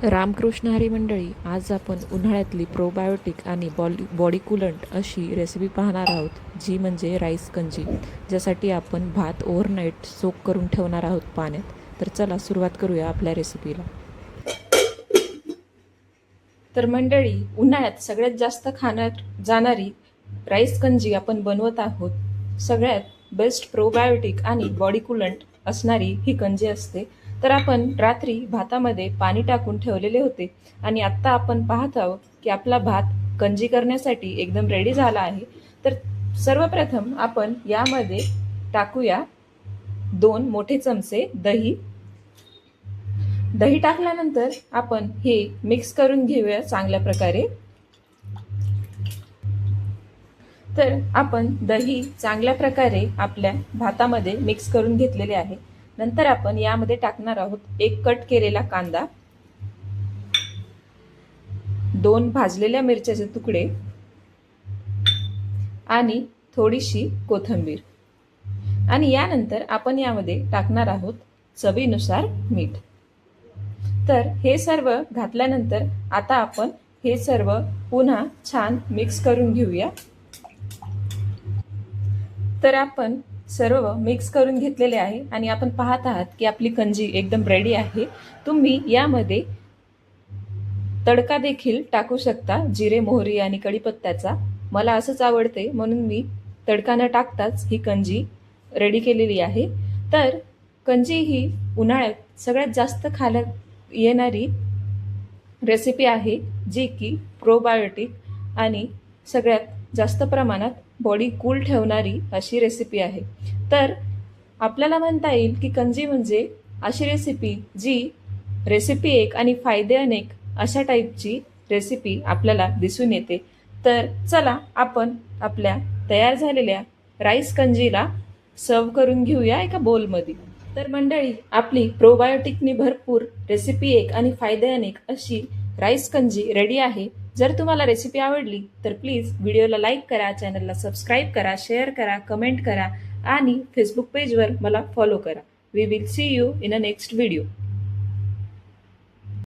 रामकृष्ण हरी मंडळी, आज आपण उन्हाळ्यातली प्रोबायोटिक आणि बॉडी कुलंट अशी रेसिपी पाहणार आहोत, जी म्हणजे राईस कंजी, ज्यासाठी आपण भात ओव्हरनाईट सोक करून ठेवणार आहोत पाण्यात. तर चला सुरुवात करूया आपल्या रेसिपीला. तर मंडळी, उन्हाळ्यात सगळ्यात जास्त खाण्यात जाणारी राईस कंजी आपण बनवत आहोत. सगळ्यात बेस्ट प्रोबायोटिक आणि बॉडी कुलंट असणारी ही कंजी असते. तर आपण रात्री भातामध्ये पाणी टाकून ठेवलेले होते आणि आत्ता आपण पाहत आहोत की आपला भात कंजी करण्यासाठी एकदम रेडी झाला आहे. तर सर्वप्रथम आपण यामध्ये टाकूया 2 मोठे चमचे दही. दही टाकल्यानंतर आपण हे मिक्स करून घेऊया चांगल्या प्रकारे. तर आपण दही चांगल्या प्रकारे आपल्या भातामध्ये मिक्स करून घेतलेले आहे. नंतर आपण यामध्ये टाकणार आहोत 1 कट केलेला कांदा, 2 भाजलेल्या मिरच्याचे तुकडे आणि थोडीशी कोथिंबीर. आणि यानंतर आपण यामध्ये टाकणार आहोत चवीनुसार मीठ. तर हे सर्व घातल्यानंतर आता आपण हे सर्व पुन्हा छान मिक्स करून घेऊया. तर आपण सर्व मिक्स करून घेतलेले आहे आणि आपण पाहत आहात की आपली कंजी एकदम रेडी आहे. तुम्ही यामध्ये तडका देखील टाकू शकता, जिरे, मोहरी आणि कढीपत्त्याचा. मला असंच आवडते म्हणून मी तडका न टाकताच ही कंजी रेडी केलेली आहे. तर कंजी ही उन्हाळ्यात सगळ्यात जास्त खाण्यात येणारी रेसिपी आहे, जी की प्रोबायोटिक आणि सगळ्यात जास्त प्रमाणात बॉडी कूल ठेवणारी अशी रेसिपी आहे. तर आपल्याला म्हणता येईल की कंजी म्हणजे अशी रेसिपी जी रेसिपी एक आणि फायदे अनेक अशा टाईपची रेसिपी आपल्याला दिसून येते. तर चला आपण आपल्या तयार झालेल्या राईस कंजीला सर्व करून घेऊया एका बोलमध्ये. तर मंडळी, आपली प्रोबायोटिकनी भरपूर रेसिपी एक आणि फायदे अनेक अशी राईस कंजी रेडी आहे. जर तुम्हाला रेसिपी आवडली तर प्लीज व्हिडिओला लाईक करा, चॅनलला सबस्क्राईब करा, शेअर करा, कमेंट करा आणि फेसबुक पेजवर मला फॉलो करा. We will see you in a next video.